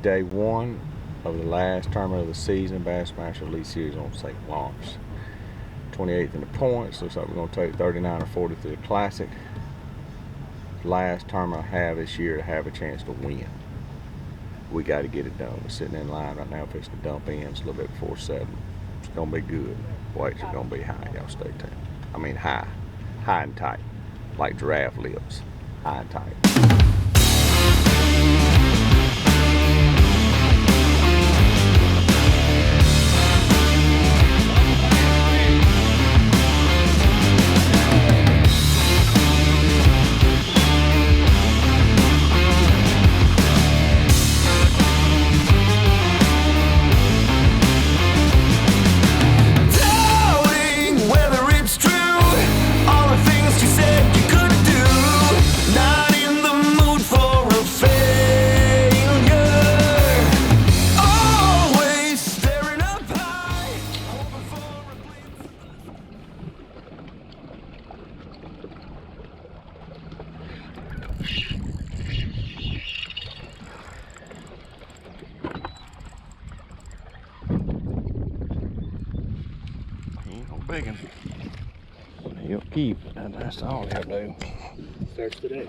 day one of the last tournament of the season, Bassmaster Elite Series on St. Lawrence. 28th in the points. Looks like we're going to take 39 or 40 to the Classic. Last tournament I have this year to have a chance to win. We got to get it done. We're sitting in line right now, fixing to dump in. It's a little bit before 7. It's going to be good. Weights are going to be high. Y'all stay tuned. I mean high. High and tight. Like giraffe lips. High and tight. Big one. He'll keep, and that's all he'll do. Starts today.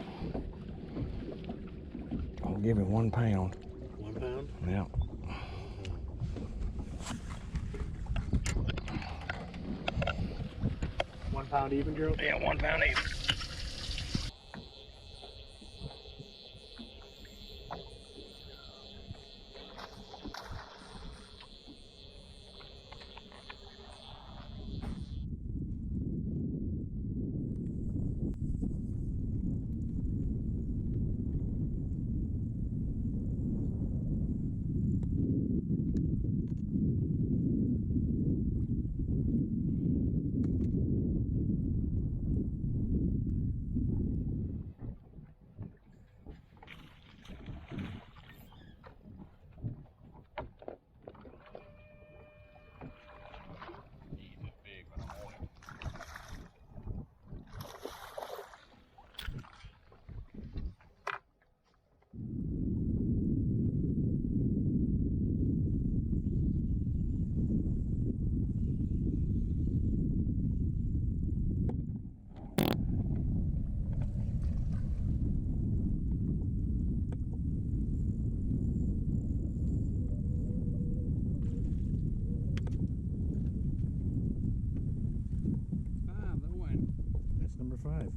I'll give him 1 pound. 1 pound? Yep. £1 even, Gerald? Yeah, 1 pound even. Number 5.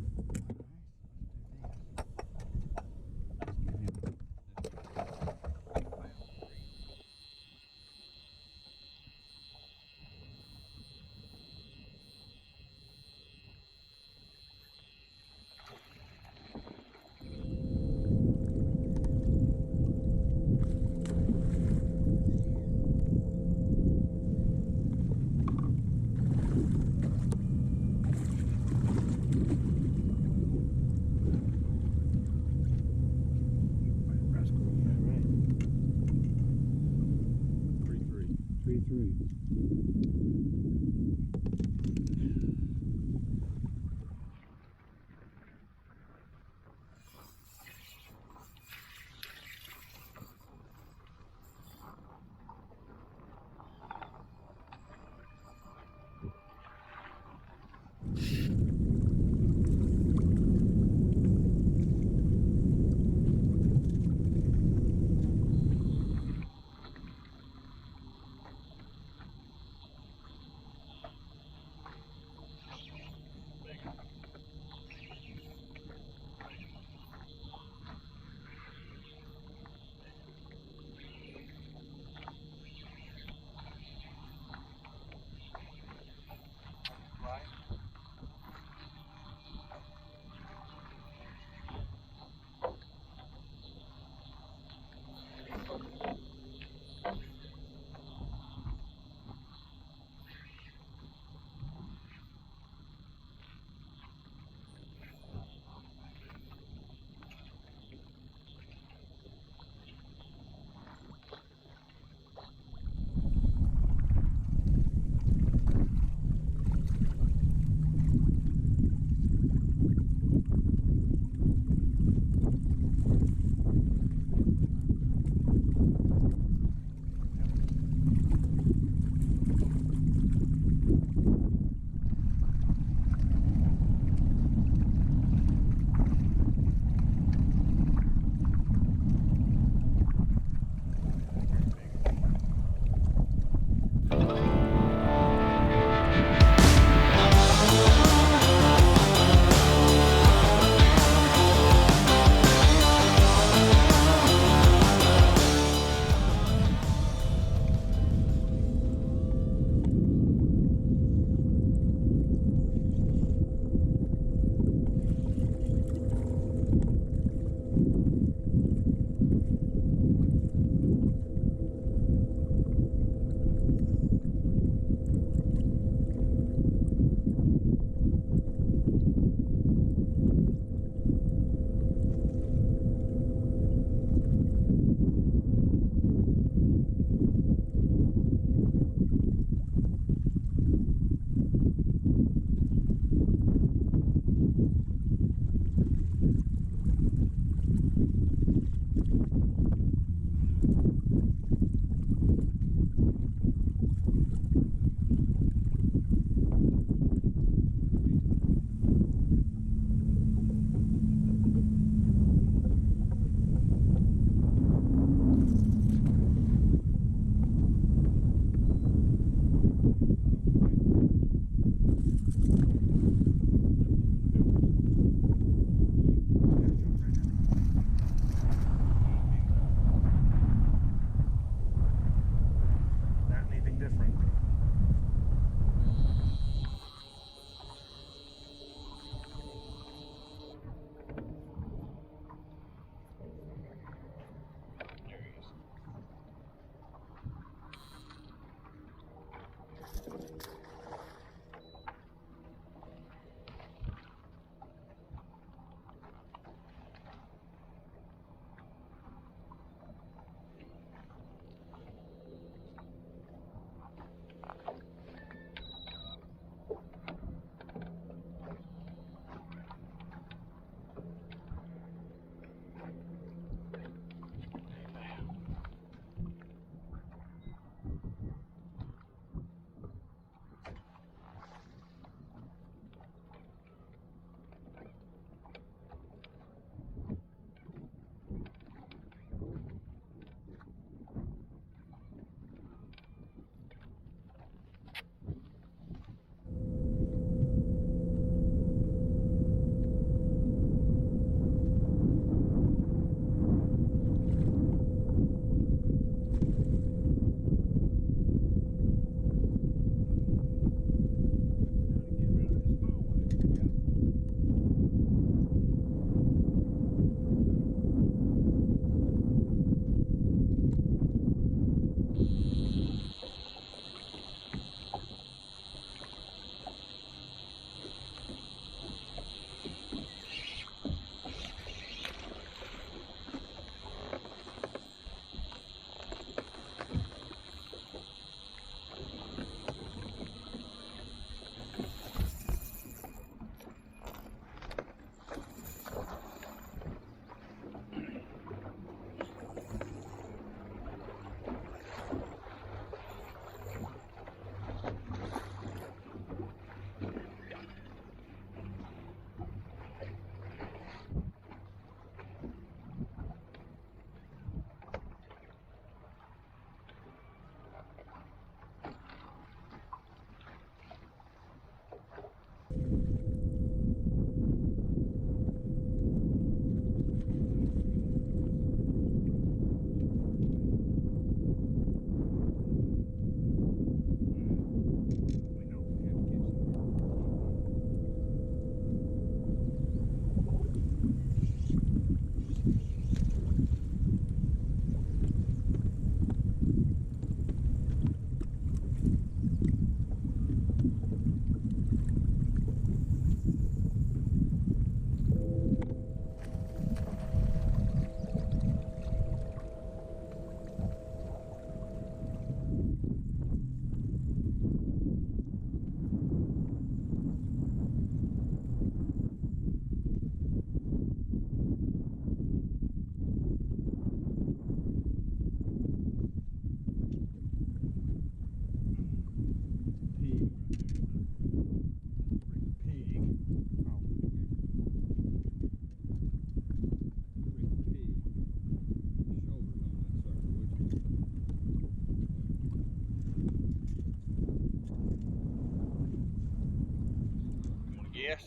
Yes.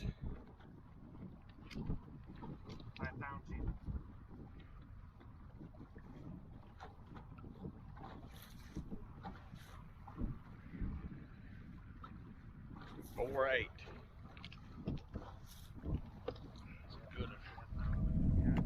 5 pounds even. Four eight. Good. Yeah.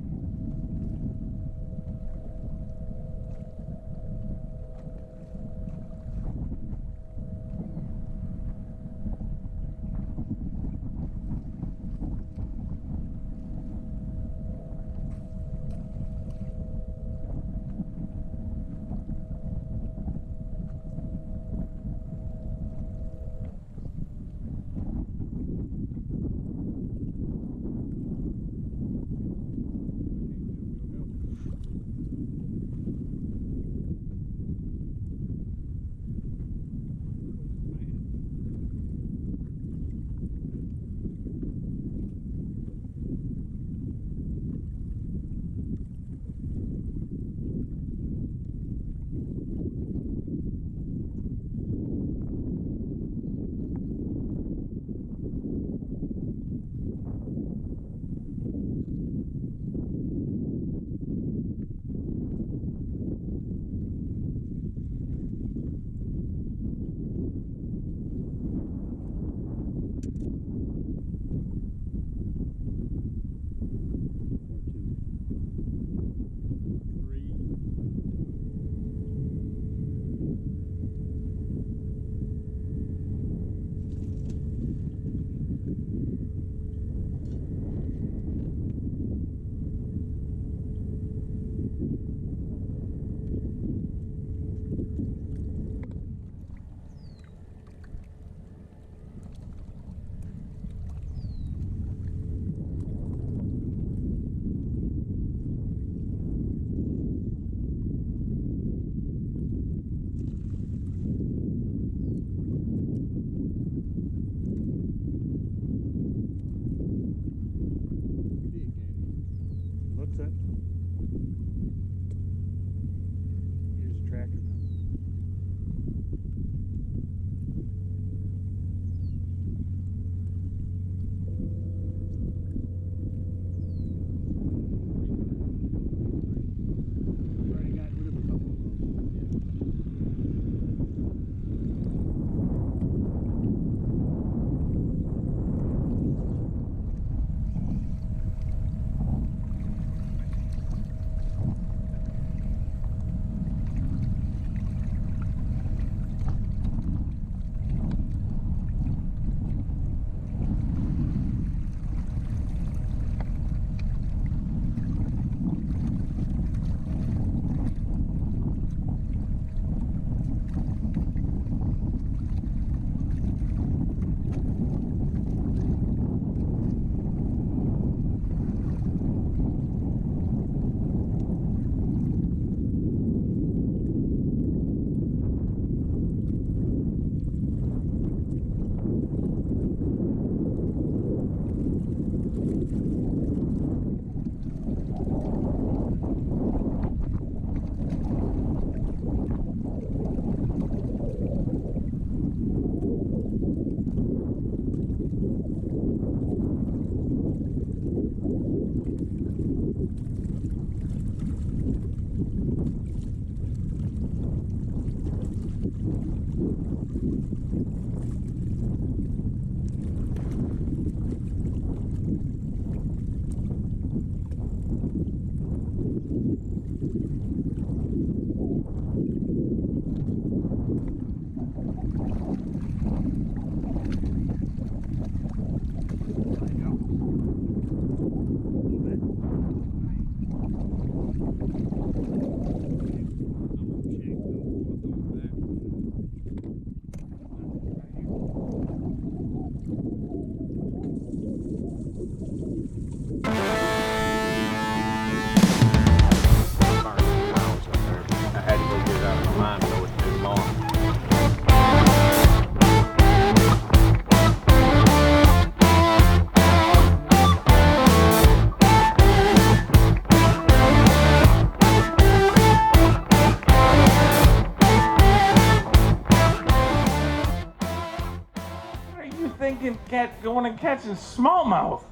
thinking going and catching smallmouth?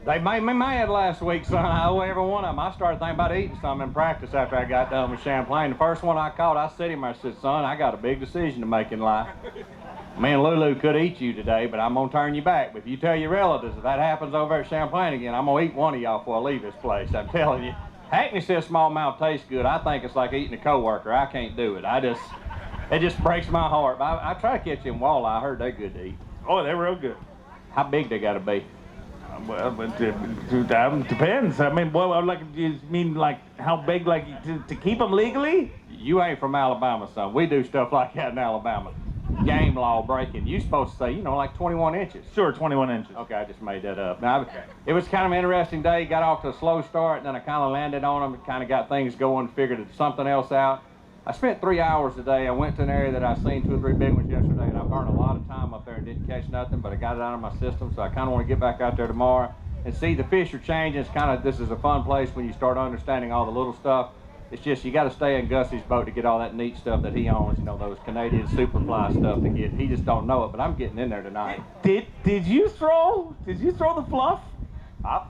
They made me mad last week, son. I owe every one of them. I started thinking about eating some in practice after I got done with Champlain. The first one I caught, I said to him, I said, son, I got a big decision to make in life. Me and Lulu could eat you today, but I'm going to turn you back. But if you tell your relatives if that happens over at Champlain again, I'm going to eat one of y'all before I leave this place. I'm telling you. Hackney says smallmouth tastes good. I think it's like eating a coworker. I can't do it. It just breaks my heart. But I try to catch them walleye. I heard they're good to eat. Oh, they're real good. How big they got to be? Well, it depends. I mean, well, like, you mean like how big, like to keep them legally? You ain't from Alabama, son. We do stuff like that in Alabama. Game law breaking. You supposed to say, you know, like 21 inches. Sure, 21 inches. Okay, I just made that up. Now, it was kind of an interesting day. Got off to a slow start, and then I kind of landed on them and kind of got things going, figured something else out. I spent 3 hours today. I went to an area that I seen 2 or 3 big ones yesterday, and I burned a lot of time up there and didn't catch nothing, but I got it out of my system, so I kind of want to get back out there tomorrow and see the fish are changing. It's kind of, this is a fun place when you start understanding all the little stuff. It's just, you got to stay in Gussie's boat to get all that neat stuff that he owns, you know, those Canadian Superfly stuff to get. He just don't know it, but I'm getting in there tonight. Did you throw the fluff? I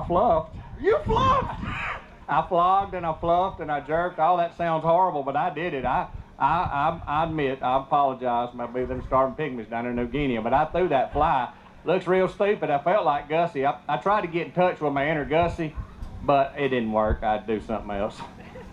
fluffed. You fluffed! I flogged and I fluffed and I jerked. All that sounds horrible, but I did it. I admit, I apologize. Maybe them starving pygmies down in New Guinea, but I threw that fly. Looks real stupid. I felt like Gussie. I tried to get in touch with my inner Gussie, but it didn't work. I'd do something else.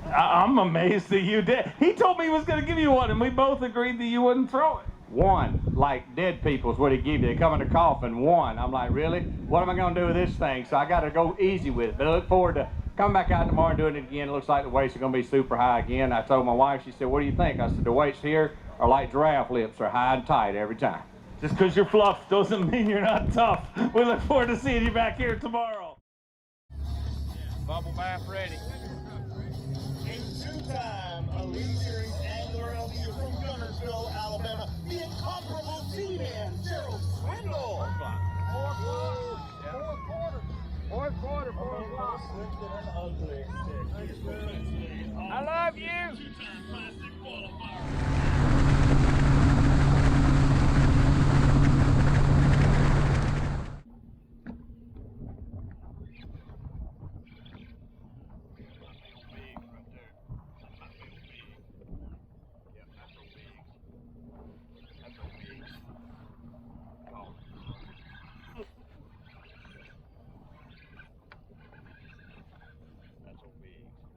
I'm amazed that you did. He told me he was going to give you one, and we both agreed that you wouldn't throw it. One, like dead people's what he give you. They come in a coffin. One. I'm like, really? What am I going to do with this thing? So I got to go easy with it. But I look forward to coming back out tomorrow and doing it again. It looks like the weights are going to be super high again. I told my wife, she said, what do you think? I said, the weights here are like giraffe lips. Are high and tight every time. Just because you're fluff doesn't mean you're not tough. We look forward to seeing you back here tomorrow. Bubble bath ready. A two-time Elite Series angler of the year from Gunnersville, Alabama, the incomparable Seaman, Gerald Swindle. 4 quarter. I love you. Two-time Classic qualifier.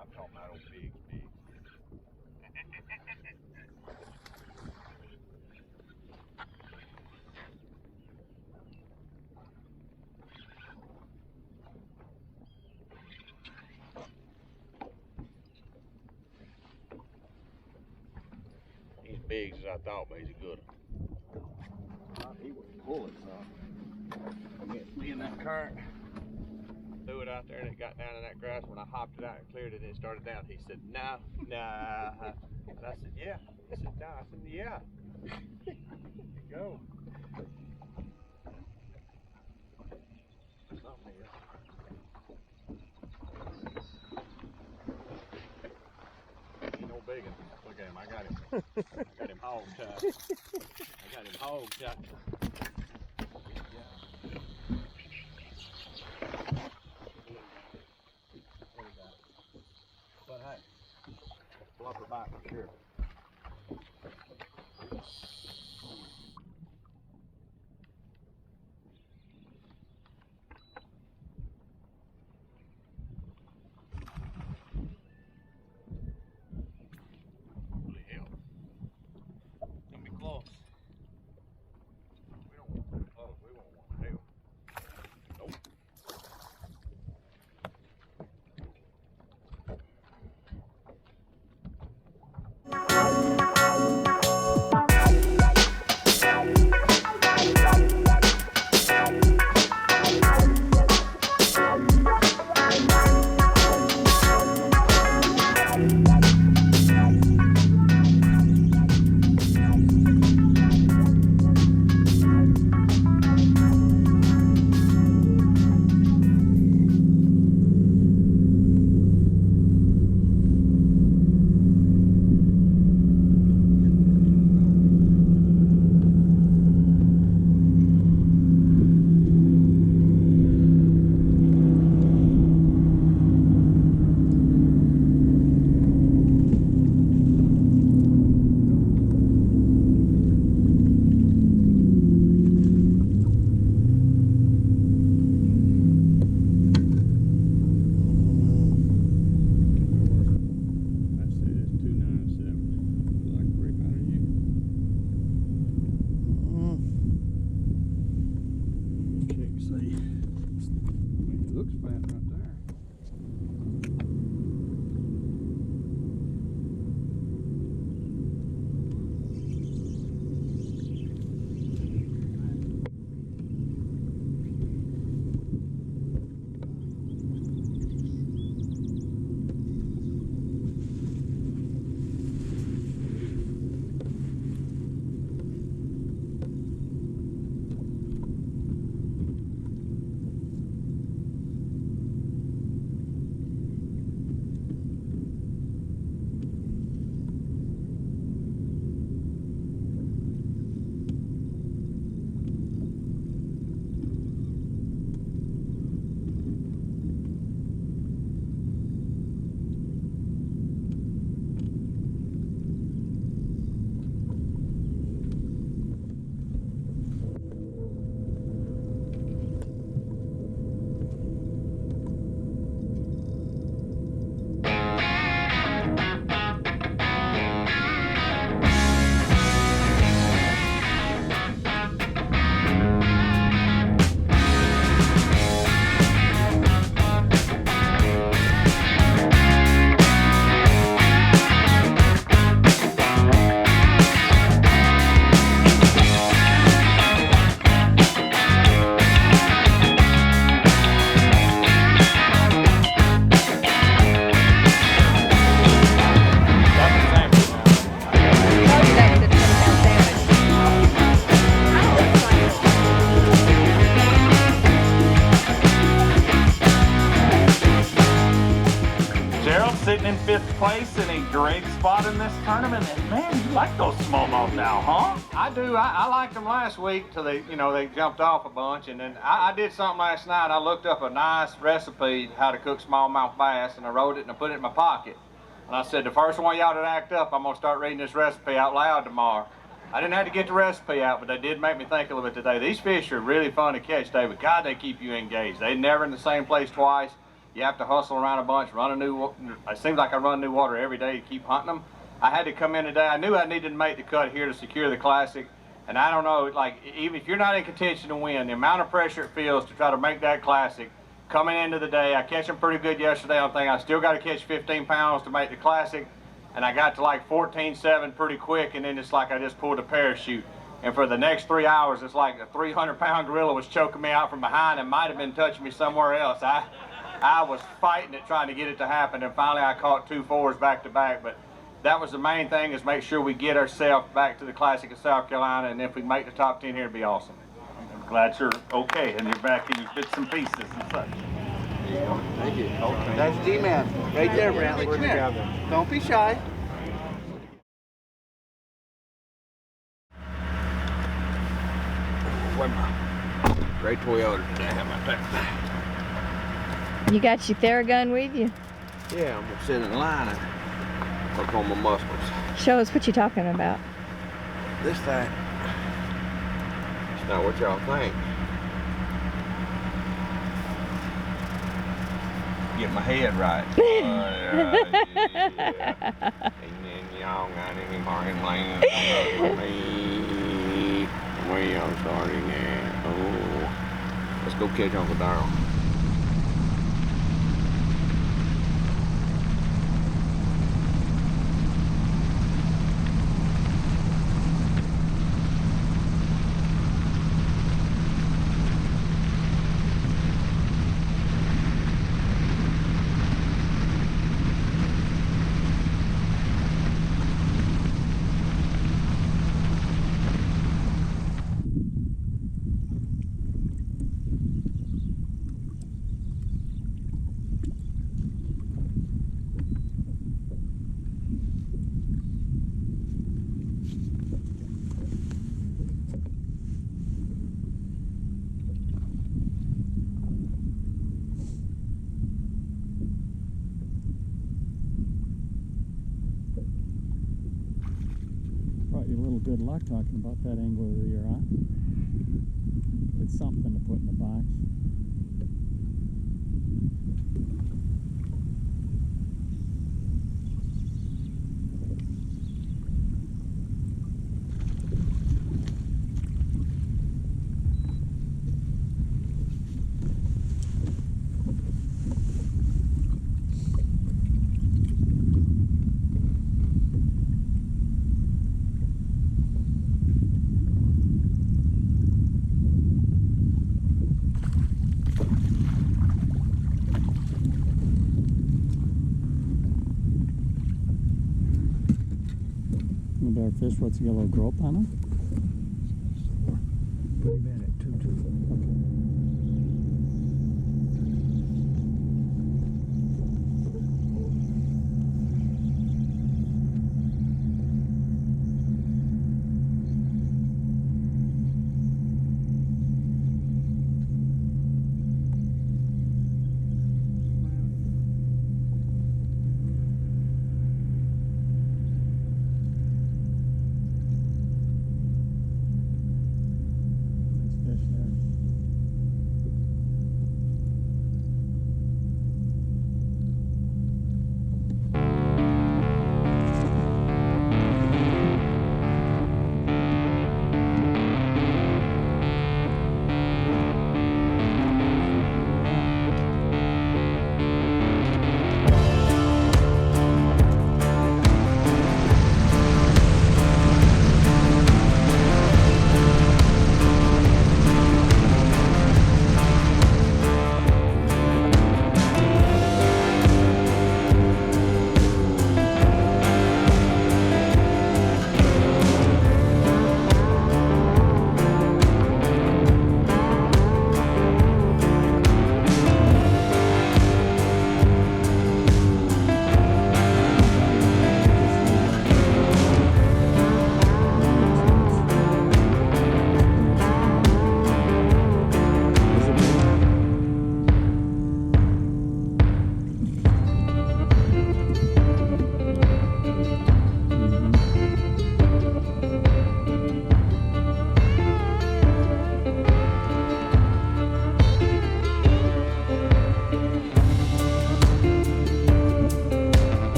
I'm talking about old big. He's big as I thought, but he's a good one. He was pulling something. Me in that current. Threw it out there and it got down in that grass. When I hopped it out and cleared it and it started down, he said, nah. And I said, yeah. He said, nah. I said, yeah. There you go. Something here. Ain't no big one. Look at him. I got him. I got him hog tied. I got him hog tied. But hey, flop it back for sure. Holy hell. Gonna be close. We don't want that close. We won't want hell. Nope. tournament, and man, you like those smallmouth now, huh? I do. I liked them last week till they jumped off a bunch, and then I did something last night. I looked up a nice recipe how to cook smallmouth bass, and I wrote it and I put it in my pocket. And I said, the first one y'all that act up, I'm gonna start reading this recipe out loud tomorrow. I didn't have to get the recipe out, but they did make me think a little bit today. These fish are really fun to catch, David. God, they keep you engaged. They're never in the same place twice. You have to hustle around a bunch, it seems like I run new water every day to keep hunting them. I had to come in today. I knew I needed to make the cut here to secure the Classic. And I don't know, like, even if you're not in contention to win, the amount of pressure it feels to try to make that Classic coming into the day. I catch them pretty good yesterday. I'm thinking I still got to catch 15 pounds to make the Classic. And I got to like 14.7 pretty quick, and then it's like I just pulled a parachute. And for the next 3 hours, it's like a 300-pound gorilla was choking me out from behind and might have been touching me somewhere else. I was fighting it, trying to get it to happen, and finally I caught 2 4s back to back. But that was the main thing, is make sure we get ourselves back to the Classic of South Carolina, and if we make the top 10 here, it'd be awesome. I'm glad you're okay, and you're back in your bits and pieces and such. Thank you. Okay. That's G-Man. Right there, Brantley. Come here. Don't be shy. Great Toyota today. How about that? You got your Theragun with you? Yeah, I'm gonna sit in line and work on my muscles. Show us what you're talking about. This thing, it's not what y'all think. Get my head right. And then y'all got any parking lanes for me? Where y'all starting at? Oh, let's go catch Uncle Darryl. Brought you a little good luck talking about that angler of the year, huh? It's something to put in the box. Our fish, what's a yellow grope on him? Put him in at 2-2. Okay.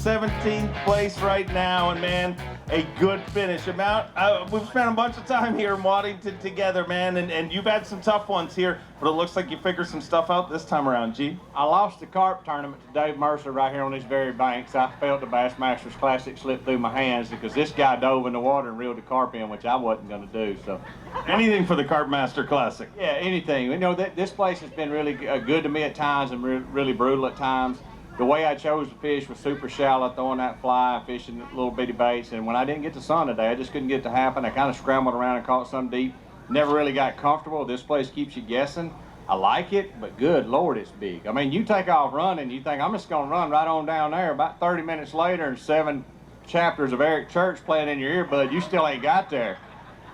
17th place right now, and man, a good finish. We've spent a bunch of time here in Waddington together, man, and you've had some tough ones here, but it looks like you figured some stuff out this time around, G. I lost the carp tournament to Dave Mercer right here on these very banks. I felt the Bassmaster Classic slip through my hands because this guy dove in the water and reeled the carp in, which I wasn't going to do. So, anything for the Carp Master Classic. Yeah, anything. You know, this place has been really good to me at times and really brutal at times. The way I chose to fish was super shallow, throwing that fly, fishing little bitty baits, and when I didn't get the sun today, I just couldn't get it to happen. I kind of scrambled around and caught some deep. Never really got comfortable. This place keeps you guessing. I like it, but good Lord, it's big. I mean, you take off running, you think, I'm just going to run right on down there. About 30 minutes later, and 7 chapters of Eric Church playing in your earbud, you still ain't got there.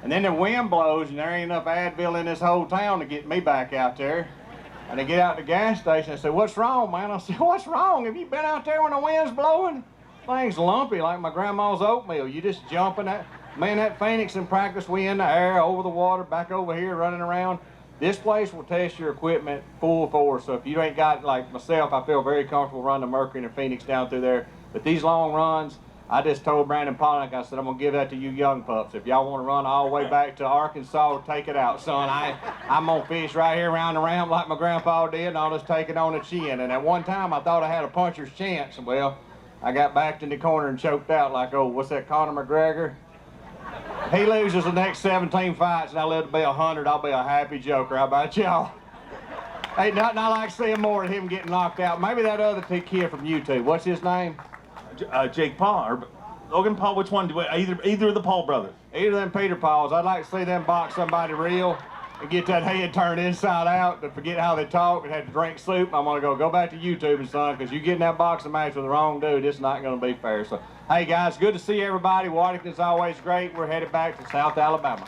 And then the wind blows, and there ain't enough Advil in this whole town to get me back out there. And I get out to the gas station, I said, what's wrong, man? I said, what's wrong? Have you been out there when the wind's blowing? Thing's lumpy like my grandma's oatmeal. You just jumping that. Man, that Phoenix in practice, we in the air, over the water, back over here, running around. This place will test your equipment full force. So if you ain't got, like myself, I feel very comfortable running the Mercury and the Phoenix down through there. But these long runs, I just told Brandon Pollock, I said, I'm going to give that to you young pups. If y'all want to run all the way back to Arkansas, take it out, son. I'm going to fish right here around the ramp like my grandpa did, and I'll just take it on the chin. And at one time, I thought I had a puncher's chance. Well, I got backed in the corner and choked out like, oh, what's that, Conor McGregor? He loses the next 17 fights, and I live to be 100. I'll be a happy joker. How about y'all? Ain't nothing I like seeing more than him getting knocked out. Maybe that other kid from YouTube. What's his name? Jake Paul, or Logan Paul, which one? Either of the Paul brothers. Either of them Peter Pauls. I'd like to see them box somebody real and get that head turned inside out, to forget how they talk and had to drink soup. I'm going to go back to YouTube, son, because you get in that boxing match with the wrong dude, it's not going to be fair. So, hey, guys, good to see everybody. Waddington's always great. We're headed back to South Alabama.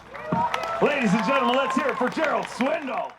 Ladies and gentlemen, let's hear it for Gerald Swindle.